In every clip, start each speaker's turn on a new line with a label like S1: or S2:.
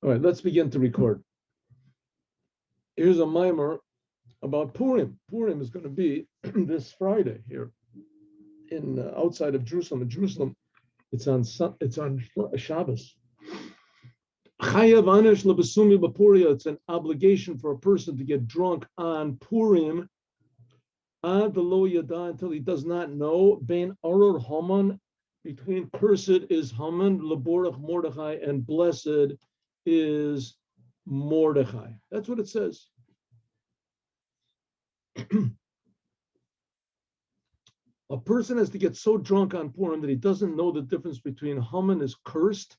S1: All right, let's begin to record. Here's a mimer about Purim. Purim is going to be this Friday here in outside of Jerusalem. In Jerusalem, it's on Shabbos. It's an obligation for a person to get drunk on Purim until he does not know Bein Arur Haman, between cursed is Haman, Laborach Mordechai, and blessed is Mordechai. That's what it says. A person has to get so drunk on Purim that he doesn't know the difference between Haman is cursed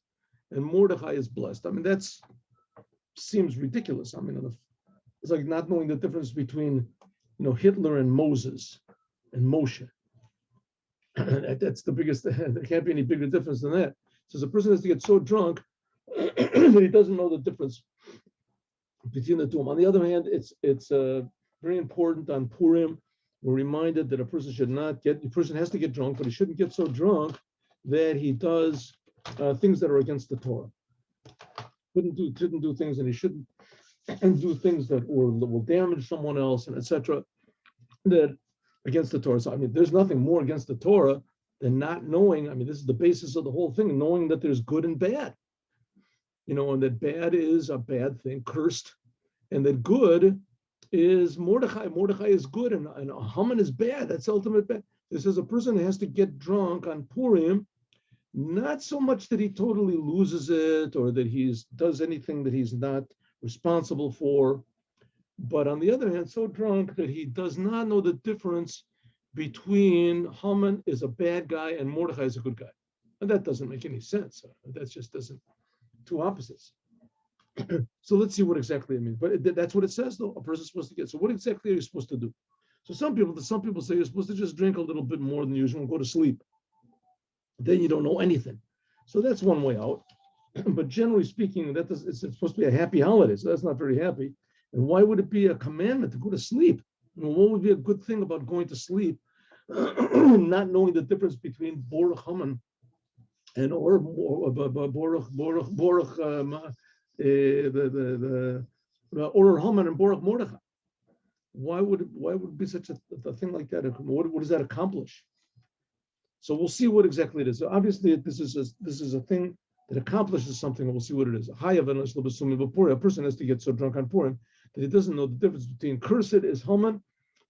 S1: and Mordechai is blessed. I mean, that seems ridiculous. I mean, it's like not knowing the difference between, Hitler and Moses and Moshe. That's the biggest. There can't be any bigger difference than that. So a person has to get so drunk that he doesn't know the difference between the two. On the other hand, it's very important on Purim. We're reminded that a person has to get drunk, but he shouldn't get so drunk that he does things that are against the Torah. Shouldn't do things, and he shouldn't do things that will damage someone else, and etc. That against the Torah. So I mean, there's nothing more against the Torah than not knowing. I mean, this is the basis of the whole thing: knowing that there's good and bad. And that bad is a bad thing, cursed, and that good is Mordechai. Mordechai is good, and Haman is bad. That's ultimate bad. It says a person has to get drunk on Purim, not so much that he totally loses it or that he does anything that he's not responsible for, but on the other hand, so drunk that he does not know the difference between Haman is a bad guy and Mordechai is a good guy. And that doesn't make any sense. That just doesn't, two opposites. So let's see what exactly it means. But that's what it says, though. A person's supposed to get. So what exactly are you supposed to do? So some people say you're supposed to just drink a little bit more than usual and go to sleep. Then you don't know anything. So that's one way out. But generally speaking, it's supposed to be a happy holiday. So that's not very happy. And why would it be a commandment to go to sleep? What would be a good thing about going to sleep, not knowing the difference between Borach Haman and or Borach the Oror Haman and Borach Mordechai? Why would it be such a thing like that? What does that accomplish? So we'll see what exactly it is. So obviously, this is a thing that accomplishes something, and we'll see what it is. A person has to get so drunk on Purim that he doesn't know the difference between cursed is Haman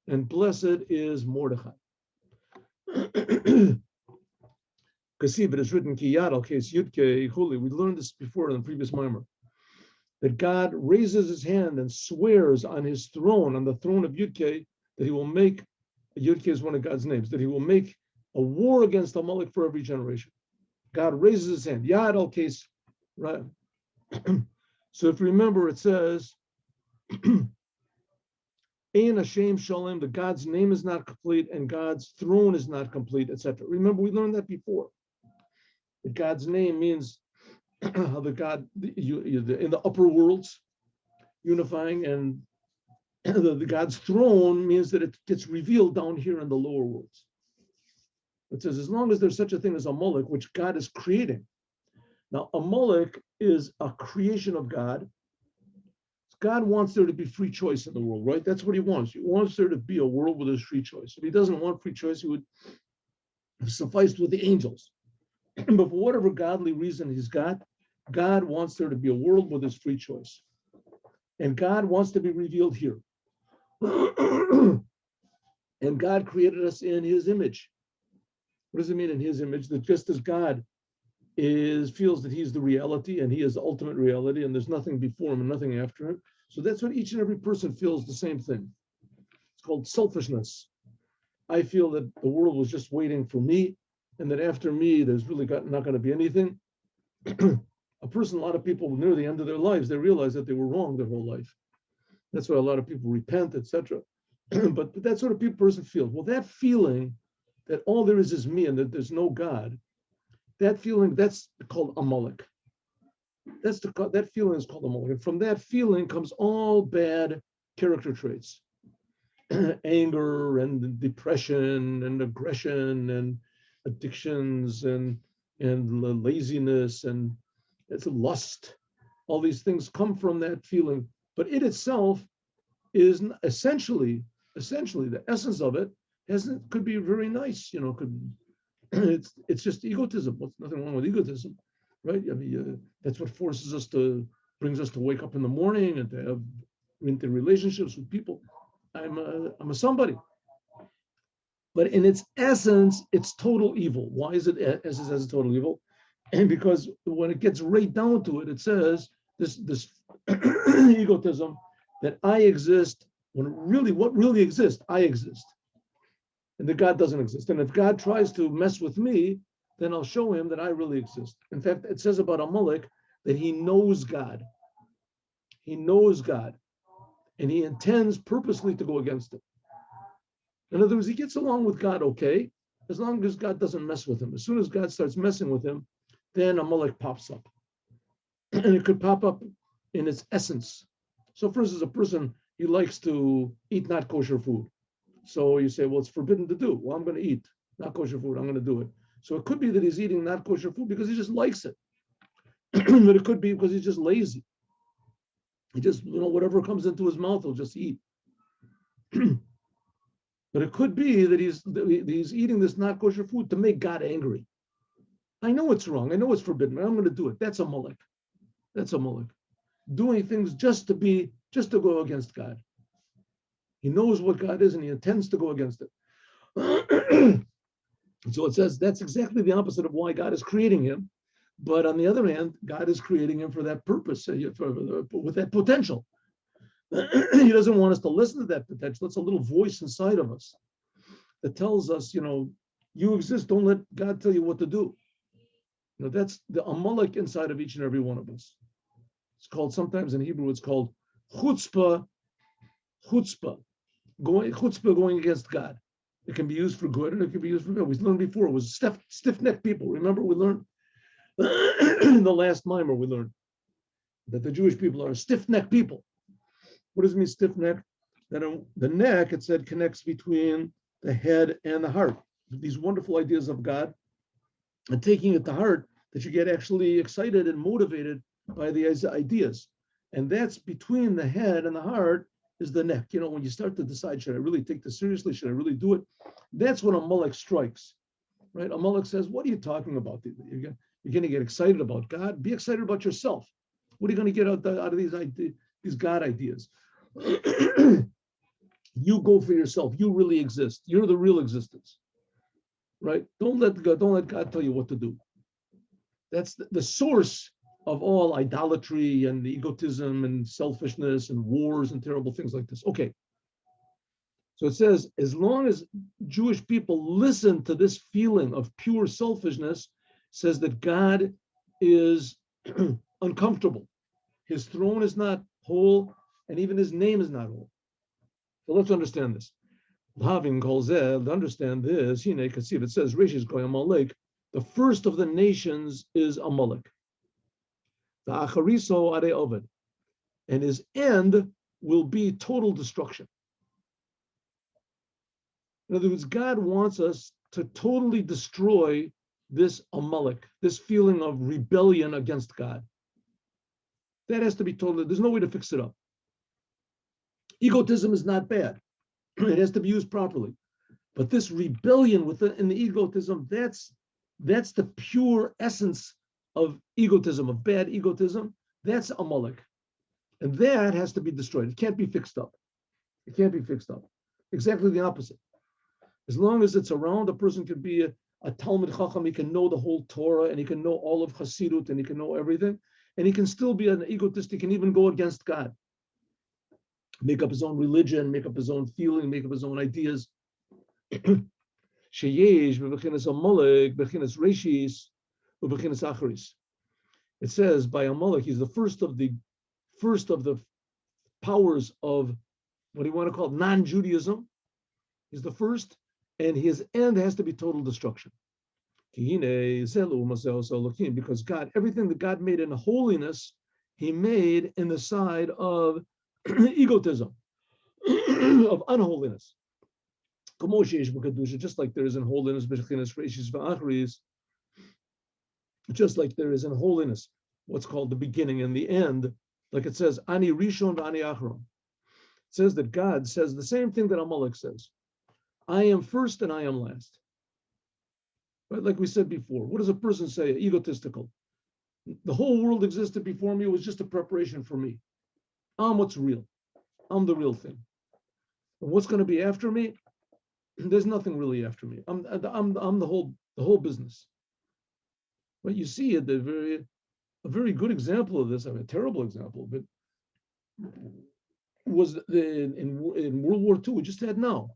S1: and blessed is Mordechai. Kasib, it is written, Ki Yad al Kes Yudke Huli. We learned this before in the previous mimer, that God raises his hand and swears on his throne, on the throne of Yudke, that he will make, Yudke is one of God's names, that he will make a war against Amalek for every generation. God raises his hand. Yad al Kes, right? So if you remember, it says, Ein Hashem Shalem, that God's name is not complete and God's throne is not complete, etc. Remember, we learned that before. That God's name means the God in the upper worlds, unifying, and the God's throne means that it gets revealed down here in the lower worlds. It says, as long as there's such a thing as Amalek, which God is creating. Now, Amalek is a creation of God. God wants there to be free choice in the world, right? That's what he wants. He wants there to be a world where there's free choice. If he doesn't want free choice, he would have sufficed with the angels. But for whatever godly reason he's got, God wants there to be a world where there's free choice. And God wants to be revealed here. And God created us in his image. What does it mean in his image? That just as God feels that he's the reality and he is the ultimate reality and there's nothing before him and nothing after him. So that's what each and every person feels, the same thing. It's called selfishness. I feel that the world was just waiting for me and that after me, there's really not going to be anything. A lot of people near the end of their lives, they realize that they were wrong their whole life. That's why a lot of people repent, etc. But that's what a person feels. Well, that feeling that all there is me and that there's no God, that feeling, that's called Amalek. That feeling is called Amalek. And from that feeling comes all bad character traits. Anger and depression and aggression and addictions and laziness and it's lust. All these things come from that feeling, but it itself is essentially the essence of it could be very nice, could it's just egotism. What's nothing wrong with egotism, right? I mean, that's what brings us to wake up in the morning and to have into relationships with people. I'm a somebody, but in its essence, it's total evil. Why is it as total evil? And because when it gets right down to it, it says this egotism that I exist when what really exists, I exist. And that God doesn't exist. And if God tries to mess with me, then I'll show him that I really exist. In fact, it says about Amalek that he knows God. He knows God. And he intends purposely to go against it. In other words, he gets along with God okay, as long as God doesn't mess with him. As soon as God starts messing with him, then Amalek pops up. And it could pop up in its essence. So for instance, a person, he likes to eat not kosher food. So you say, well, it's forbidden to do. Well, I'm going to eat not kosher food. I'm going to do it. So it could be that he's eating not kosher food because he just likes it. But it could be because he's just lazy. He just, whatever comes into his mouth, he'll just eat. But it could be that he's eating this not kosher food to make God angry. I know it's wrong. I know it's forbidden, but I'm going to do it. That's Amalek. That's Amalek. Doing things just to go against God. He knows what God is and he intends to go against it. So it says that's exactly the opposite of why God is creating him. But on the other hand, God is creating him for that purpose, with that potential. He doesn't want us to listen to that potential. It's a little voice inside of us that tells us, you exist. Don't let God tell you what to do. That's the Amalek inside of each and every one of us. It's called, sometimes in Hebrew, it's called chutzpah, going against God. It can be used for good and it can be used for bad. We learned before, it was stiff-necked people. Remember, we learned in the last mimer, we learned that the Jewish people are stiff-necked people. What does it mean, stiff-necked? That the neck, it said, connects between the head and the heart. These wonderful ideas of God, and taking it to heart, that you get actually excited and motivated by the ideas. And that's between the head and the heart is the neck. When you start to decide, should I really take this seriously? Should I really do it? That's when Amalek strikes, right? Amalek says, what are you talking about? You're going to get excited about God. Be excited about yourself. What are you going to get out of these God ideas? You go for yourself. You really exist. You're the real existence, right? Don't let God tell you what to do. That's the source of all idolatry and egotism and selfishness and wars and terrible things like this. Okay. So it says, as long as Jewish people listen to this feeling of pure selfishness, says that God is uncomfortable. His throne is not whole, and even his name is not whole. So let's understand this. Having Kolzeh, to understand this, it says, Rishis going Amalek, the first of the nations is Amalek. The Achariso Are Ovid. And his end will be total destruction. In other words, God wants us to totally destroy this Amalek, this feeling of rebellion against God. That has to be totally, there's no way to fix it up. Egotism is not bad. It has to be used properly. But this rebellion in the egotism, that's the pure essence of egotism, of bad egotism. That's Amalek. And that has to be destroyed. It can't be fixed up. It can't be fixed up. Exactly the opposite. As long as it's around, a person can be a Talmud Chacham, he can know the whole Torah, and he can know all of Hasidut, and he can know everything, and he can still be an egotist, he can even go against God. Make up his own religion, make up his own feeling, make up his own ideas. Sheyesh, bechinas Amalek, bechinas Reshis, bechinas Acharis. It says by Amalek, he's the first of the powers of what do you want to call it, non-Judaism. He's the first, and his end has to be total destruction. Because God, everything that God made in holiness, he made in the side of egotism, of unholiness. Just like there is in holiness, just like there is in holiness. what's called the beginning and the end, like it says, Ani Rishon v'Ani Achron. It says that God says the same thing that Amalek says. I am first and I am last. Right? Like we said before, what does a person say? Egotistical. The whole world existed before me. It was just a preparation for me. I'm what's real. I'm the real thing. And what's going to be after me? There's nothing really after me. I'm the whole business. But you see a very good example of this. I mean, a terrible example, but was in World War II. We just had now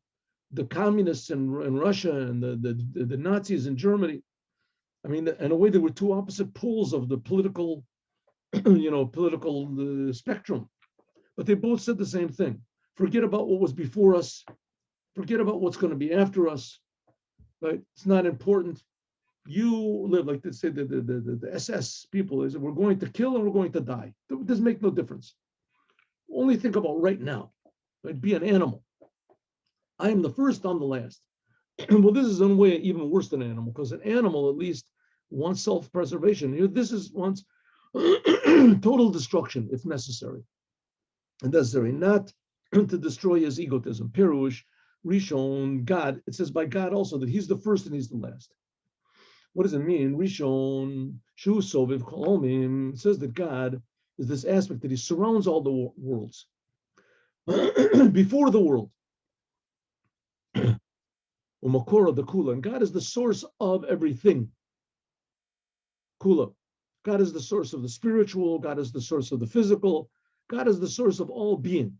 S1: the communists in Russia and the Nazis in Germany. I mean, in a way, they were two opposite poles of the political, political spectrum. But they both said the same thing. Forget about what was before us. Forget about what's going to be after us. Right? It's not important. You live, like they say, the SS people, is we're going to kill and we're going to die. It doesn't make no difference. Only think about right now. Right? Be an animal. I am the first, I'm the last. Well, this is in a way even worse than an animal, because an animal at least wants self-preservation. This is wants total destruction if necessary. And necessary, not to destroy his egotism. Perush, Rishon, God. It says by God also that he's the first and he's the last. What does it mean? Rishon, Shu Soviv Kolomim. It says that God is this aspect that he surrounds all the worlds. Before the world. Umakora the Kula. And God is the source of everything. Kula. God is the source of the spiritual. God is the source of the physical. God is the source of all being.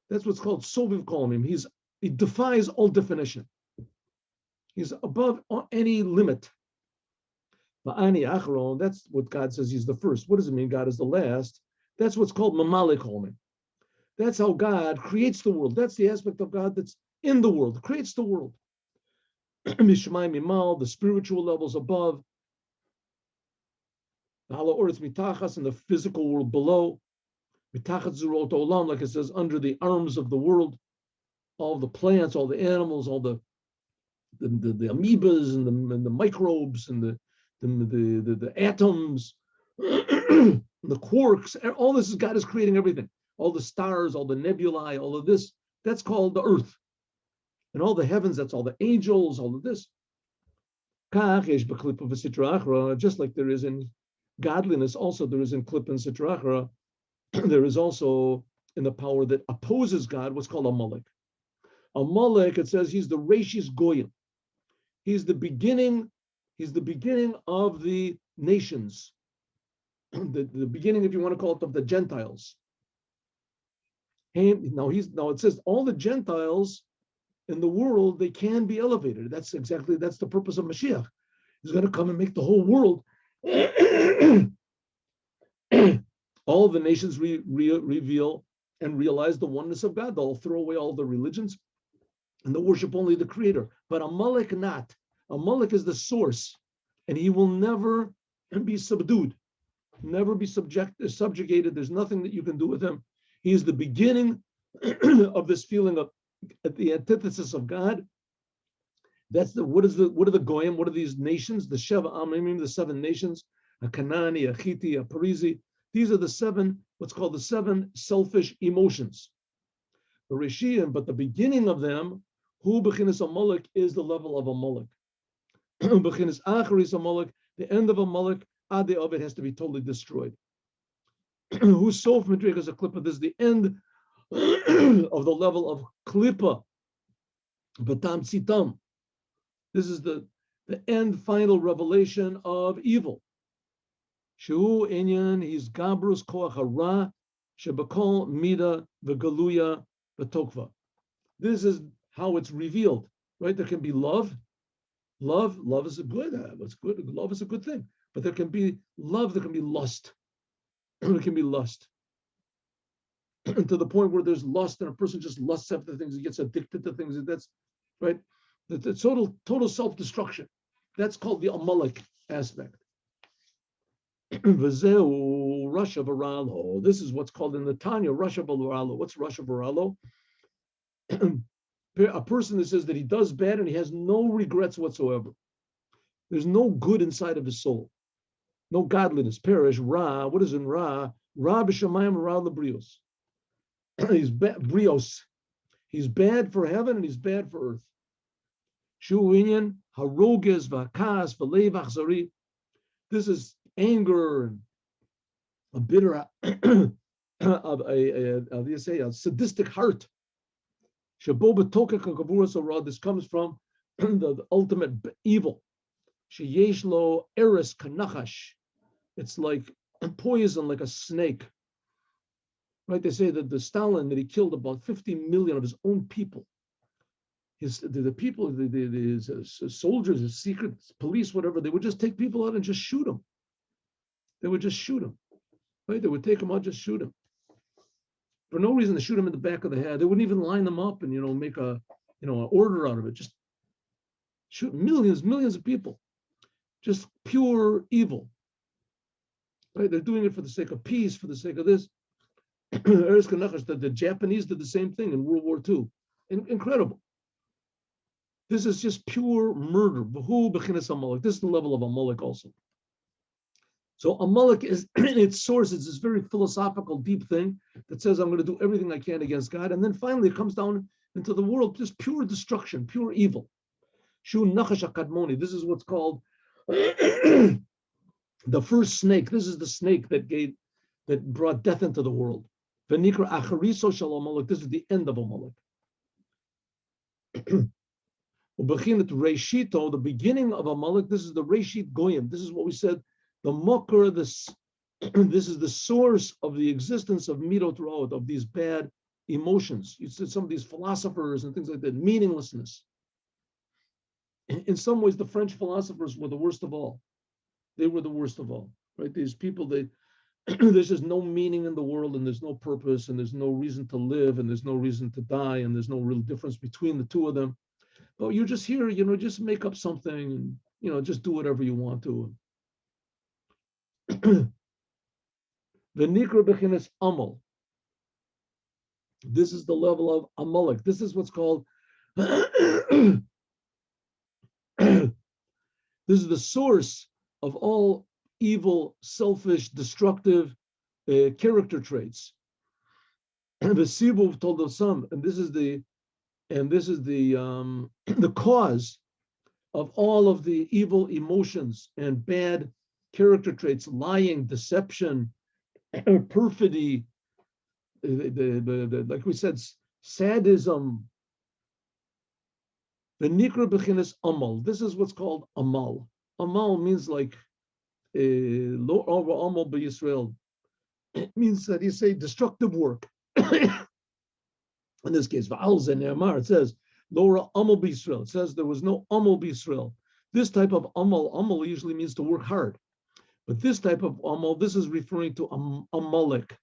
S1: That's what's called Soviv Kolomim. He defies all definition. He's above any limit. Ani Achron, that's what God says he's the first. What does it mean God is the last? That's what's called Mamalik Kolomim. That's how God creates the world. That's the aspect of God that's in the world, creates the world. Mishmai Mimal, the spiritual levels above. Hala Oretz Mitachas, in the physical world below. Mitachat Zurot Olam, like it says, under the arms of the world. All the plants, all the animals, all the amoebas and the microbes and the atoms, the quarks, all this is God is creating everything. All the stars, all the nebulae, all of this, that's called the earth. And all the heavens, that's all the angels, all of this. Just like there is in godliness, also there is in Klip and Sitra Achra, there is also in the power that opposes God, what's called Amalek. Amalek, it says he's the Reshis Goyim. He's the beginning of the nations. The beginning, if you want to call it, of the Gentiles. Now it says all the Gentiles in the world, they can be elevated. That's the purpose of Moshiach. He's going to come and make the whole world. All the nations reveal and realize the oneness of God. They'll throw away all the religions and they'll worship only the Creator. But Amalek not. Amalek is the source, and he will never be subdued, never be subjugated. There's nothing that you can do with him. He is the beginning of this feeling of at the antithesis of God. That's what are the Goyim? What are these nations? The Sheva Amimim, the 7 nations, a Kanani, a Chiti, a Perizi. These are the 7, what's called the 7 selfish emotions. The Rishiyim, but the beginning of them, Hu Bechinas Amalek, is the level of Amalek. Bechinas Acharis Amalek, the end of Amalek, Ade of it has to be totally destroyed. Who Sof Madrig is a Klippa. This is the end of the level of Klippa. Batam Sitam. This is the end final revelation of evil. Shehu Inyan, he's Gabrus Koach Hara, Shebakol Mida V'Galuya V'Tokva. This is how it's revealed, right? There can be love. Love is a good. What's good? Love is a good thing. But there can be love. There can be lust. There can be lust. To the point where there's lust and a person just lusts after things, he gets addicted to things. That's right. The total self-destruction. That's called the Amalek aspect. V'zeu Rasha Varalo. This is what's called in the Tanya Rasha Varalo. What's Rasha Varalo? A person that says that he does bad and he has no regrets whatsoever. There's no good inside of his soul. no godliness. Perish, Ra, what is in Ra? Ra b'shamayim, Ra lebrios. He's brios. He's bad for heaven and he's bad for earth. Shu inyan haroges v'akas v'leiv achzari. This is anger and a bitter, a sadistic heart. Shabo b'tokek ha'kavuras hara. This comes from the ultimate evil. Sheyesh lo eres kanachash. It's like poison, like a snake. Right? They say that the Stalin, that he killed about 50 million of his own people. The people, his soldiers, his secret police, whatever, they would just take people out and just shoot them. They would just shoot them. Right? They would take them out, just shoot them. For no reason, to shoot them in the back of the head. They wouldn't even line them up and, make an order out of it. Just shoot millions of people. Just pure evil. Right? They're doing it for the sake of peace, for the sake of this. The Japanese did the same thing in World War II. Incredible. This is just pure murder. This is the level of Amalek also. So Amalek is, in its source, it's this very philosophical, deep thing that says, I'm going to do everything I can against God. And then finally it comes down into the world, just pure destruction, pure evil. Shu Nachash HaKadmoni. This is what's called the first snake. This is the snake that brought death into the world. V'nikra achariso shel Amalek. This is the end of Amalek. Ubechinat Reishito, the beginning of Amalek. This is the Reishit Goyim. This is what we said. The Mokar, this is the source of the existence of Midot Ra'ot, of these bad emotions. You said some of these philosophers and things like that, meaninglessness. In some ways, the French philosophers were the worst of all. They were the worst of all, right? These people, there's just no meaning in the world, and there's no purpose, and there's no reason to live, and there's no reason to die, and there's no real difference between the two of them. But you're just here, just make up something, and just do whatever you want to. The Nikra Bechinas Amal. This is the level of Amalek. This is what's called. This is the source of all evil, selfish, destructive character traits. The Sibuv told us some, and this is the the cause of all of the evil emotions and bad character traits: lying, deception, perfidy, like we said, sadism. The Nikra Bechinas Amal. This is what's called Amal. Amal means like Lo Amal B'Yisrael. It means that you say destructive work. In this case, Va'al Zene'amar, it says Lo Amal B'Yisrael. It says there was no Amal B'Yisrael. This type of Amal usually means to work hard. But this type of Amal, this is referring to Amalek.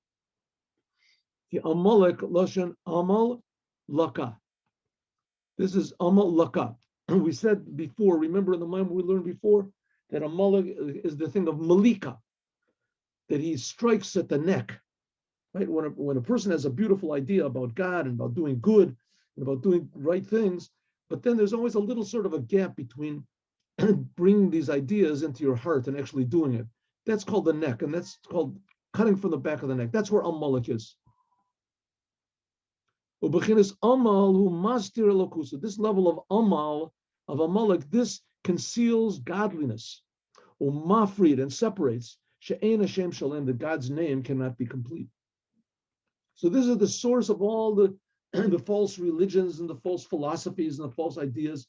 S1: The Amalek, Lashon Amal Laka. This is Amal Laka. We said before, remember in the Maimon we learned before, that Amalek is the thing of Malika, that he strikes at the neck. Right? When a person has a beautiful idea about God and about doing good and about doing right things, but then there's always a little sort of a gap between bringing these ideas into your heart and actually doing it. That's called the neck, and that's called cutting from the back of the neck. That's where Amalek is. Amal who mastir elokusa. This level of Amal, of Amalek, this conceals godliness, mafrid, and separates. She'ein Hashem shalem, that God's name cannot be complete. So this is the source of all the false religions and the false philosophies and the false ideas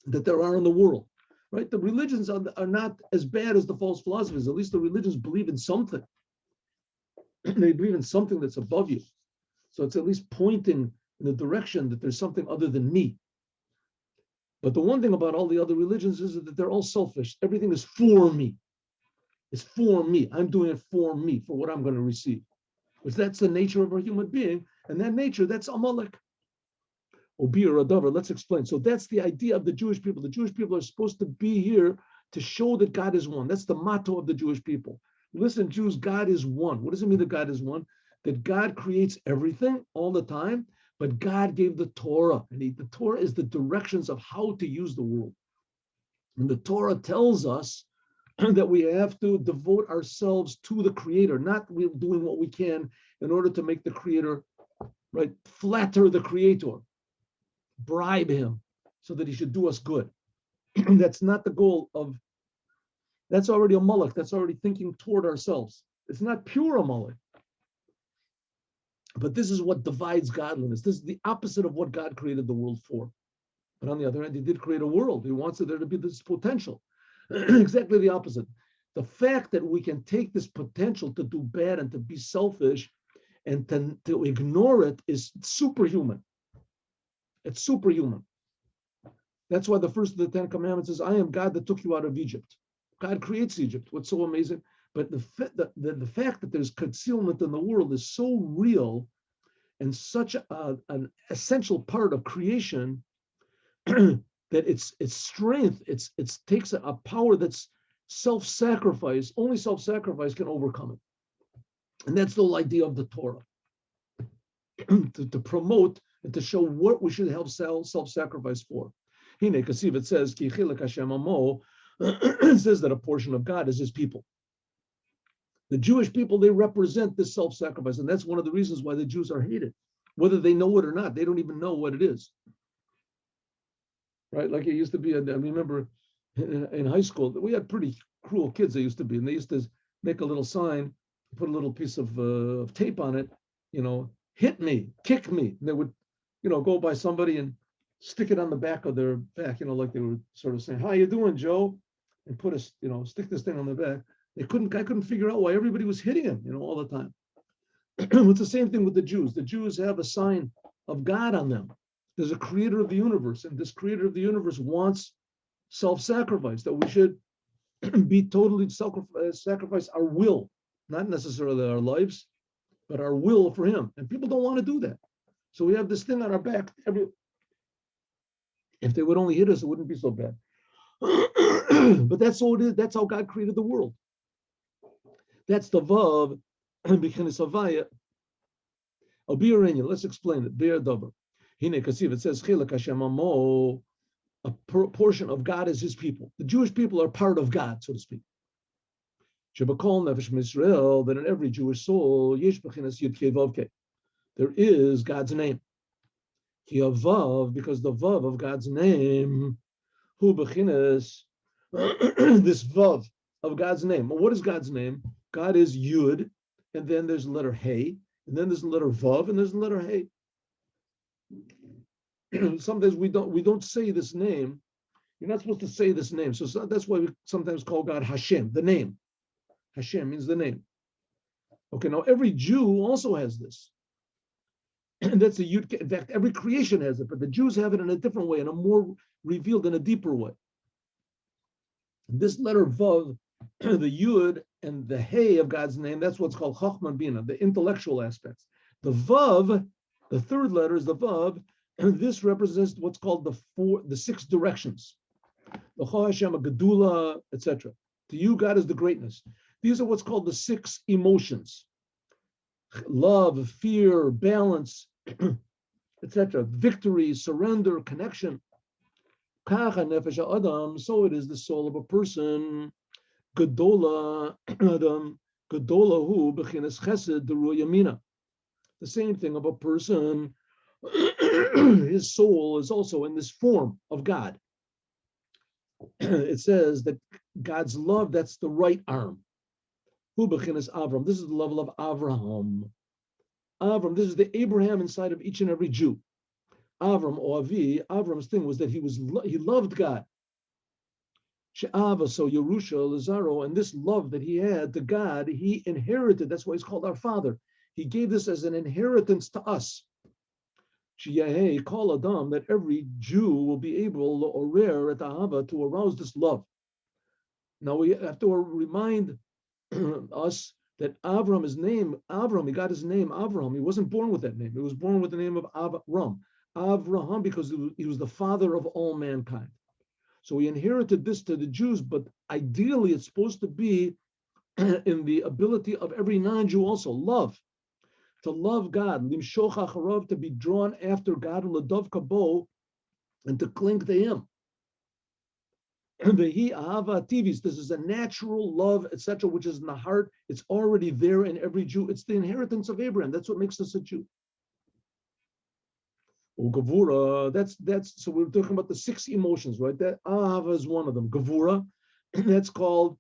S1: that there are in the world. Right? The religions are not as bad as the false philosophies. At least the religions believe in something. They believe in something that's above you. So it's at least pointing in the direction that there's something other than me. But the one thing about all the other religions is that they're all selfish. Everything is for me. It's for me. I'm doing it for me, for what I'm going to receive. Because that's the nature of a human being. And that nature, that's Amalek. Obi or Adavar, let's explain. So that's the idea of the Jewish people. The Jewish people are supposed to be here to show that God is one. That's the motto of the Jewish people. Listen, Jews, God is one. What does it mean that God is one? That God creates everything all the time, but God gave the Torah. And the Torah is the directions of how to use the world. And the Torah tells us that we have to devote ourselves to the Creator, not we doing what we can in order to make the Creator, right, flatter the Creator, bribe him so that he should do us good. That's not the goal of, that's already a mulach, that's already thinking toward ourselves. It's not pure a mulach. But this is what divides godliness. This is the opposite of what God created the world for. But on the other hand, he did create a world. He wants there to be this potential. Exactly the opposite. The fact that we can take this potential to do bad and to be selfish and to ignore it is superhuman. It's superhuman. That's why the first of the 10 commandments is, I am God that took you out of Egypt. God creates Egypt. What's so amazing? But the fact that there's concealment in the world is so real and such an essential part of creation that its strength, it takes a power that's self-sacrifice. Only self-sacrifice can overcome it. And that's the whole idea of the Torah. to promote and to show what we should have self-sacrifice for. Hine Kasiv, it says, Ki chilek Hashem amo, it says that a portion of God is his people. The Jewish people, they represent this self-sacrifice, and that's one of the reasons why the Jews are hated. Whether they know it or not, they don't even know what it is. Right? Like it used to be, I remember in high school, we had pretty cruel kids they used to be, and they used to make a little sign, put a little piece of tape on it, hit me, kick me. And they would, go by somebody and stick it on the back of their back, like they were sort of saying, how you doing, Joe? And put stick this thing on their back. I couldn't figure out why everybody was hitting him, all the time. It's the same thing with the Jews. The Jews have a sign of God on them. There's a creator of the universe, and this creator of the universe wants self-sacrifice, that we should be totally sacrifice our will, not necessarily our lives, but our will for him. And people don't want to do that. So we have this thing on our back. If they would only hit us, it wouldn't be so bad. But that's all it is. That's how God created the world. That's the Vav, because Havaya. Let's explain it. Be'er davar. Hine kasiv, it says, Chilek Hashem amo, a portion of God is his people. The Jewish people are part of God, so to speak. Shebakol nefesh Misrael, that in every Jewish soul, yesh bechinas yud kei vav kei. There is God's name. Ki avav, because the Vav of God's name, hu bechinas, this Vav of God's name. Well, what is God's name? God is Yud, and then there's the letter Hey, and then there's the letter Vav, and there's the letter Hey. Sometimes we don't say this name. You're not supposed to say this name. So that's why we sometimes call God Hashem, the name. Hashem means the name. Okay, now every Jew also has this. And that's a Yud. In fact, every creation has it, but the Jews have it in a different way, in a more revealed, in a deeper way. This letter Vav, the Yud and the Hey of God's name, that's what's called Chochmah Bina, the intellectual aspects. The Vav, the third letter is the Vav, and this represents what's called the 6 directions. The Cho Hashem, Gedula, etc. To you, God is the greatness. These are what's called the 6 emotions. Love, fear, balance, etc. Victory, surrender, connection. Kacha nefesh adam, so it is the soul of a person. Gedola adam, gedola hu bechinas chesed deru yamina. The same thing of a person. His soul is also in this form of God. It says that God's love, that's the right arm. Hu bechinas Avram. This is the level of Avraham. Avram, this is the Abraham inside of each and every Jew. Avram or Avi, Avram's thing was that he loved God. She'ava, so Yerusha, Lazaro, and this love that he had to God, he inherited. That's why he's called our Father. He gave this as an inheritance to us. She'yahei kol adam, that every Jew will be able orer et ahava, to arouse this love. Now we have to remind us that Avram, his name, Avram, he got his name Avram. He wasn't born with that name. He was born with the name of Avram. Avraham, because he was the father of all mankind. So he inherited this to the Jews, but ideally it's supposed to be in the ability of every non-Jew also, love. To love God, limshoch acharav, to be drawn after God, l'dav kabo, and to cling to him. Vehi ahava tivis. This is a natural love, etc., which is in the heart. It's already there in every Jew. It's the inheritance of Abraham. That's what makes us a Jew. Gavura, that's so we're talking about the 6 emotions, right? That ahava is one of them. Gavura, that's called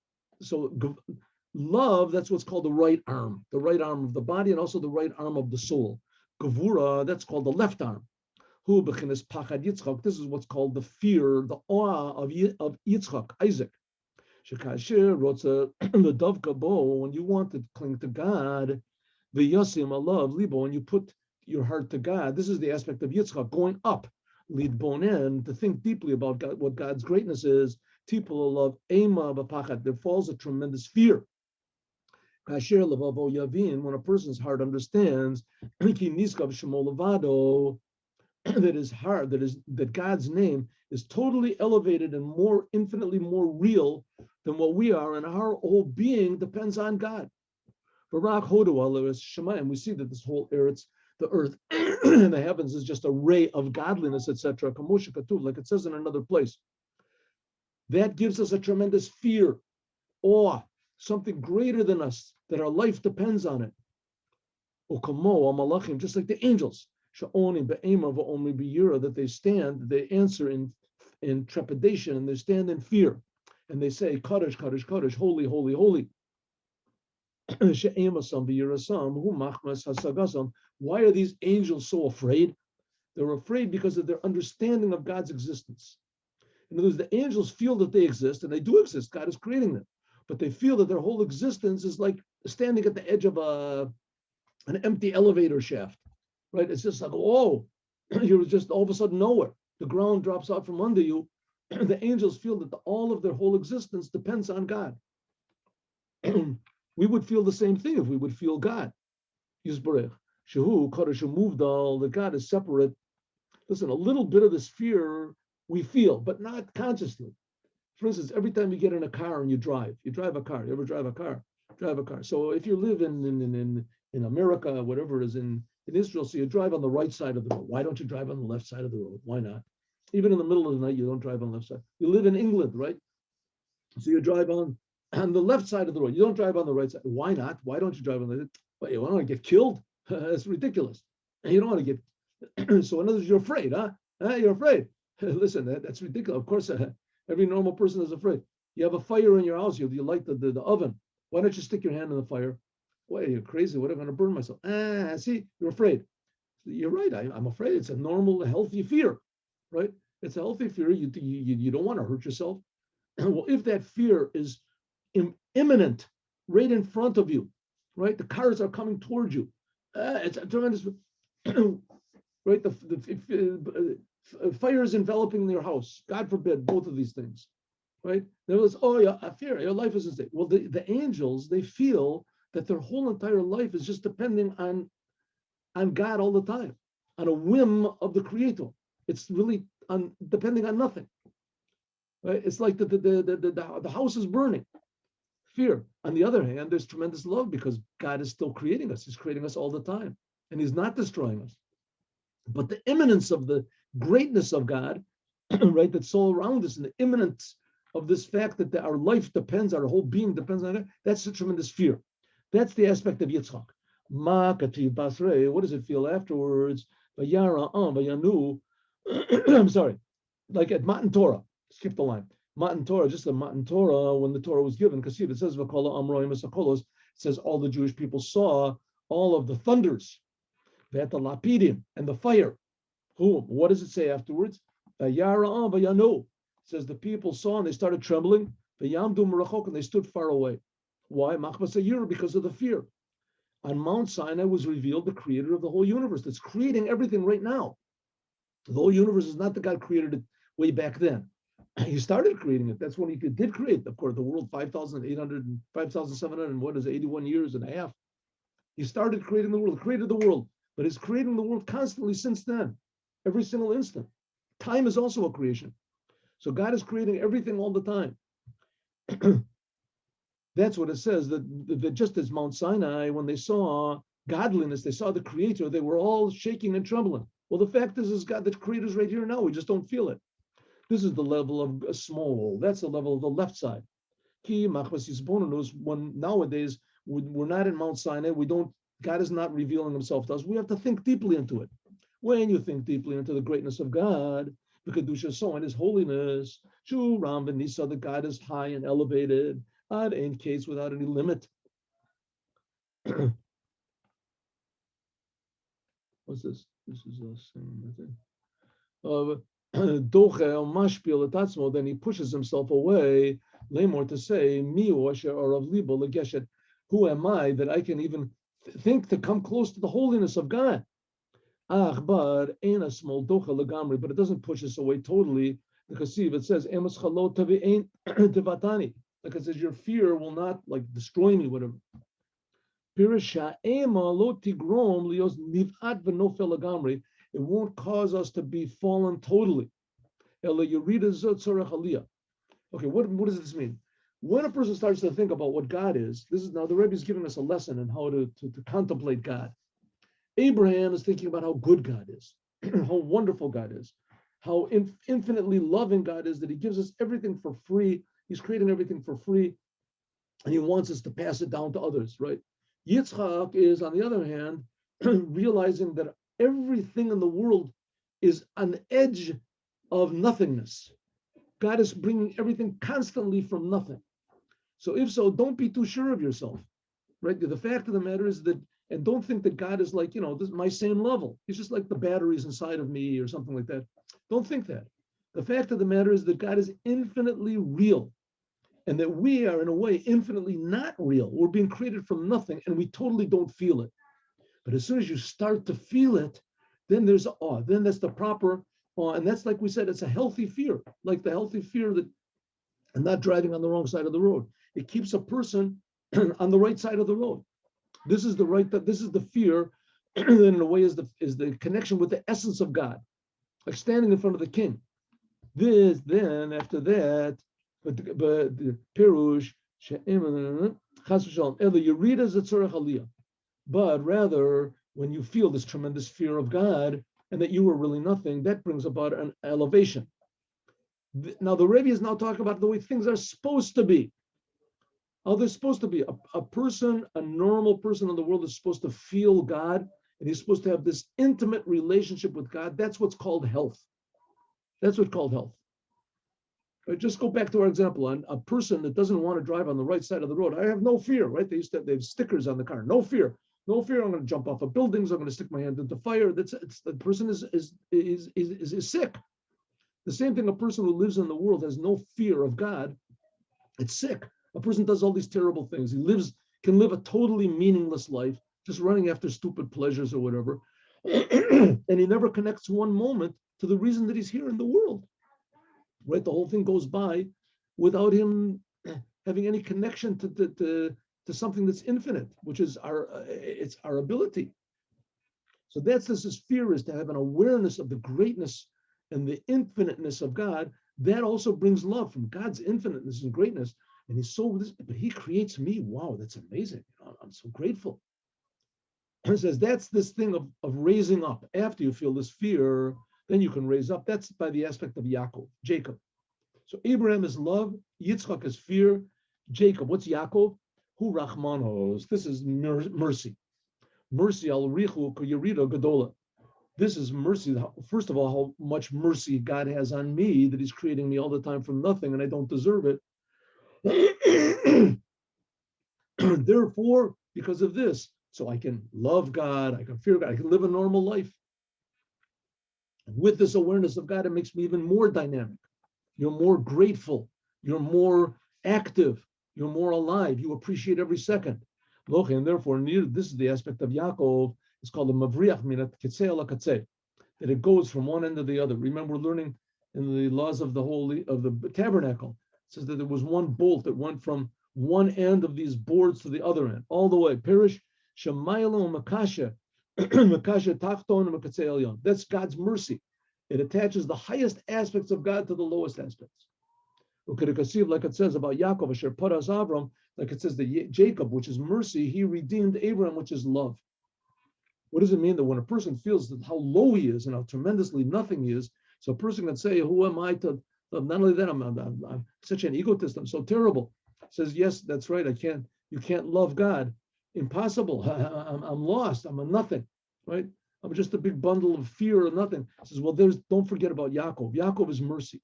S1: love. That's what's called the right arm of the body, and also the right arm of the soul. Gavura, that's called the left arm. Hu bechinas pachad Yitzchak. This is what's called the fear, the awe of Yitzchak, Isaac. Shekashir rotza ledavka bo. When you want to cling to God, the yasim love libo. When you put your heart to God, this is the aspect of Yitzchak going up. Lead bonen, to think deeply about God, what God's greatness is. Tipul love ema b'pachad. There falls a tremendous fear. Kasher levavo yavin. When a person's heart understands, ki niskav shemo levado, that his heart, that God's name is totally elevated and more infinitely more real than what we are, and our whole being depends on God. Barak hodu Shema, and we see that this whole earth, the earth and the heavens is just a ray of godliness, etc. Like it says in another place. That gives us a tremendous fear, awe, something greater than us, that our life depends on it. Just like the angels. That they stand, they answer in trepidation, and they stand in fear, and they say, Kaddish, Kaddish, Kaddish, holy, holy, holy. Why are these angels so afraid? They're afraid because of their understanding of God's existence. In other words, the angels feel that they exist, and they do exist. God is creating them, but they feel that their whole existence is like standing at the edge of an empty elevator shaft. Right? It's just like, whoa, you're just all of a sudden nowhere. The ground drops out from under you. The angels feel that all of their whole existence depends on God. We would feel the same thing if we would feel God. Yisbarech. Shehu, Kadosh Muvdal, the God is separate. Listen, a little bit of this fear we feel, but not consciously. For instance, every time you get in a car and you drive a car. You ever drive a car? Drive a car. So if you live in America, whatever it is in Israel, so you drive on the right side of the road. Why don't you drive on the left side of the road? Why not? Even in the middle of the night, you don't drive on the left side. You live in England, right? So you drive on the left side of the road. You don't drive on the right side. Why not? Why don't you drive on the? Well, you don't want to get killed. That's ridiculous. And you don't want to get. So in other words, you're afraid, huh? You're afraid. Listen, that's ridiculous. Of course, every normal person is afraid. You have a fire in your house. You light the oven. Why don't you stick your hand in the fire? Wait, you're crazy. What am I going to burn myself? See, you're afraid. You're right. I'm afraid. It's a normal, healthy fear, right? It's a healthy fear. You don't want to hurt yourself. Well, if that fear is imminent, right in front of you, right? The cars are coming towards you. It's a tremendous, right? The fire is enveloping your house. God forbid, both of these things, right? There was, a fear. Your life is at stake. Well, the angels, they feel that their whole entire life is just depending on God all the time, on a whim of the Creator. It's really depending on nothing. Right? It's like the house is burning. Fear. On the other hand, there's tremendous love because God is still creating us. He's creating us all the time, and He's not destroying us. But the imminence of the greatness of God, right, that's all around us, and the imminence of this fact that our life depends, our whole being depends on it, that's a tremendous fear. That's the aspect of Yitzchak. What does it feel afterwards? I'm sorry. Like at Matan Torah, skip the line. Matan Torah, just the Matan Torah, when the Torah was given, because it says it says all the Jewish people saw all of the thunders, the lapidim, and the fire. What does it say afterwards? It says the people saw and they started trembling. And they stood far away. Why? Because of the fear. On Mount Sinai was revealed the creator of the whole universe that's creating everything right now. The whole universe is not the God created it way back then. He started creating it. That's when he did create, of course, the world 5,700, 81 years and a half. He started creating the world, created the world, but he's creating the world constantly since then, every single instant. Time is also a creation. So God is creating everything all the time. That's what it says, that just as Mount Sinai, when they saw godliness, they saw the Creator, they were all shaking and trembling. Well, the fact is God, the Creator's right here now. We just don't feel it. This is the level of a small. That's the level of the left side. Ki machmas yisbonenus. When nowadays we're not in Mount Sinai, we don't. God is not revealing Himself to us. We have to think deeply into it. When you think deeply into the greatness of God, the kedusha, so and His holiness, Shu Ram Nisa, that God is high and elevated, ad ein case without any limit. What's this? This is the same thing. Then he pushes himself away, lemor to say, Mi or of libo legeshet. Who am I that I can even think to come close to the holiness of God? But ain't a small docha legamri, but it doesn't push us away totally. Because see, if it says emas chalot ain't tivatani, like it says, your fear will not like destroy me, whatever. Pirisha ema lo tigrom lios nivat v'nofel legamri. It won't cause us to be fallen totally. Okay, what does this mean? When a person starts to think about what God is, this is now the Rebbe is giving us a lesson in how to contemplate God. Abraham is thinking about how good God is, how wonderful God is, how infinitely loving God is, that He gives us everything for free. He's creating everything for free, and He wants us to pass it down to others, right? Yitzchak is, on the other hand, realizing that everything in the world is an edge of nothingness. God is bringing everything constantly from nothing. So if so, don't be too sure of yourself, right? The fact of the matter is that, and don't think that God is like, this is my same level. He's just like the batteries inside of me or something like that. Don't think that. The fact of the matter is that God is infinitely real, and that we are in a way infinitely not real. We're being created from nothing, and we totally don't feel it. But as soon as you start to feel it, then there's awe. Then that's the proper awe. And that's, like we said, it's a healthy fear, like the healthy fear that I'm not driving on the wrong side of the road. It keeps a person on the right side of the road. This is the fear, in a way, is the connection with the essence of God, like standing in front of the king. This, then, after that, but the Pirush, but rather, when you feel this tremendous fear of God and that you are really nothing, that brings about an elevation. Now, the Rebbe is now talking about the way things are supposed to be. How they're supposed to be. A normal person in the world is supposed to feel God, and he's supposed to have this intimate relationship with God. That's what's called health. That's what's called health. Right, just go back to our example. A person that doesn't want to drive on the right side of the road, I have no fear, right? They have stickers on the car. No fear. No fear. I'm going to jump off of buildings. I'm going to stick my hand into fire. The person is sick. The same thing. A person who lives in the world has no fear of God. It's sick. A person does all these terrible things. He can live a totally meaningless life, just running after stupid pleasures or whatever, and he never connects one moment to the reason that he's here in the world. Right? The whole thing goes by without him having any connection to something that's infinite, which is our ability. So that's this fear, is to have an awareness of the greatness and the infiniteness of God. That also brings love from God's infiniteness and greatness. And but He creates me. Wow, that's amazing. I'm so grateful. It says that's this thing of raising up. After you feel this fear, then you can raise up. That's by the aspect of Jacob. So Abraham is love, Yitzchak is fear, Jacob, what's Yaakov? Hu Rachmanos. This is mercy. Mercy al richu kuyarida gadola. This is mercy. First of all, how much mercy God has on me, that He's creating me all the time from nothing and I don't deserve it. Therefore, because of this, so I can love God, I can fear God, I can live a normal life. With this awareness of God, it makes me even more dynamic. You're more grateful. You're more active. You're more alive. You appreciate every second. And therefore, this is the aspect of Yaakov. It's called the Mavriach Minat Katzeh ala Katzeh, that it goes from one end to the other. Remember, we're learning in the laws of the tabernacle. It says that there was one bolt that went from one end of these boards to the other end, all the way. Perish Shemaylo Makasha, Makasha Tachton Makatzeh Elyon. That's God's mercy. It attaches the highest aspects of God to the lowest aspects. Like it says about Yaakov, Asher Paras Avram, like it says that Jacob, which is mercy, he redeemed Abraham, which is love. What does it mean that when a person feels that how low he is and how tremendously nothing he is, so a person can say, who am I to So not only that, I'm such an egotist. I'm so terrible. Says, yes, that's right. You can't love God. Impossible. I'm lost. I'm a nothing, right? I'm just a big bundle of fear or nothing. Says, well, don't forget about Yaakov. Yaakov is mercy.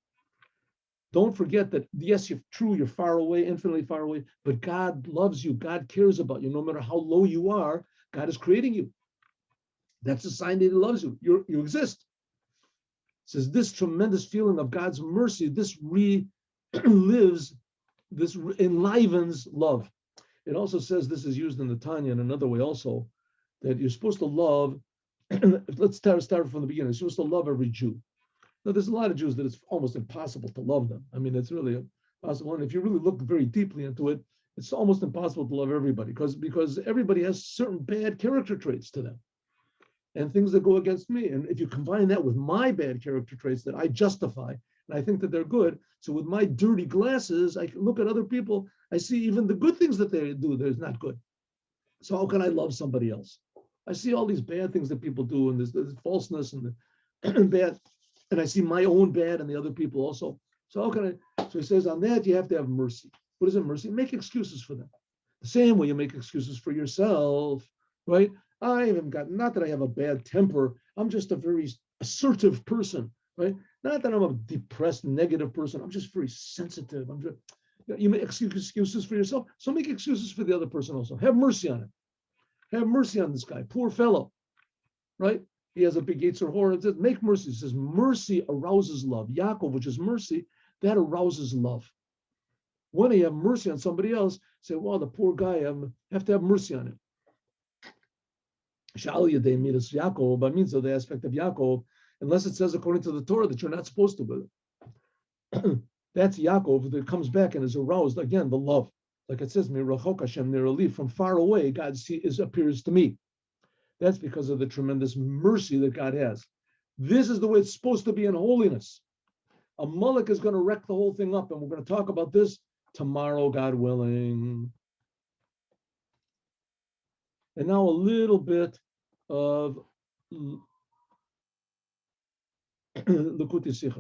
S1: Don't forget that, yes, you're far away, infinitely far away, but God loves you. God cares about you. No matter how low you are, God is creating you. That's a sign that He loves you. You exist. It says this tremendous feeling of God's mercy, this relives, this enlivens love. It also says, this is used in the Tanya in another way also, that you're supposed to love. Let's start from the beginning. You're supposed to love every Jew. Now, there's a lot of Jews that it's almost impossible to love them. I mean, it's really impossible. And if you really look very deeply into it, it's almost impossible to love everybody because everybody has certain bad character traits to them and things that go against me. And if you combine that with my bad character traits that I justify, and I think that they're good, so with my dirty glasses, I can look at other people, I see even the good things that they do, there's not good. So how can I love somebody else? I see all these bad things that people do, and there's falseness and the bad, and I see my own bad and the other people also. So how can I? So he says, on that you have to have mercy. What is it, mercy? Make excuses for them. The same way you make excuses for yourself, right? I haven't got, not that I have a bad temper. I'm just a very assertive person, right? Not that I'm a depressed, negative person. I'm just very sensitive. You make excuses for yourself, so make excuses for the other person also. Have mercy on him. Have mercy on this guy, poor fellow, right? He has a big Yetzer Hara. It says, make mercy. It says, mercy arouses love. Yaakov, which is mercy, that arouses love. When you have mercy on somebody else, say, well, the poor guy, I have to have mercy on him. Sha'al Yadei Midas Yaakov, by means of the aspect of Yaakov, unless it says according to the Torah that you're not supposed to with it. That's Yaakov that comes back and is aroused, again, the love. Like it says, Mirachok Hashem Nirali, from far away, God appears to me. That's because of the tremendous mercy that God has. This is the way it's supposed to be in holiness. A Mulek is going to wreck the whole thing up, and we're going to talk about this tomorrow, God willing. And now a little bit of Likutei Sichos.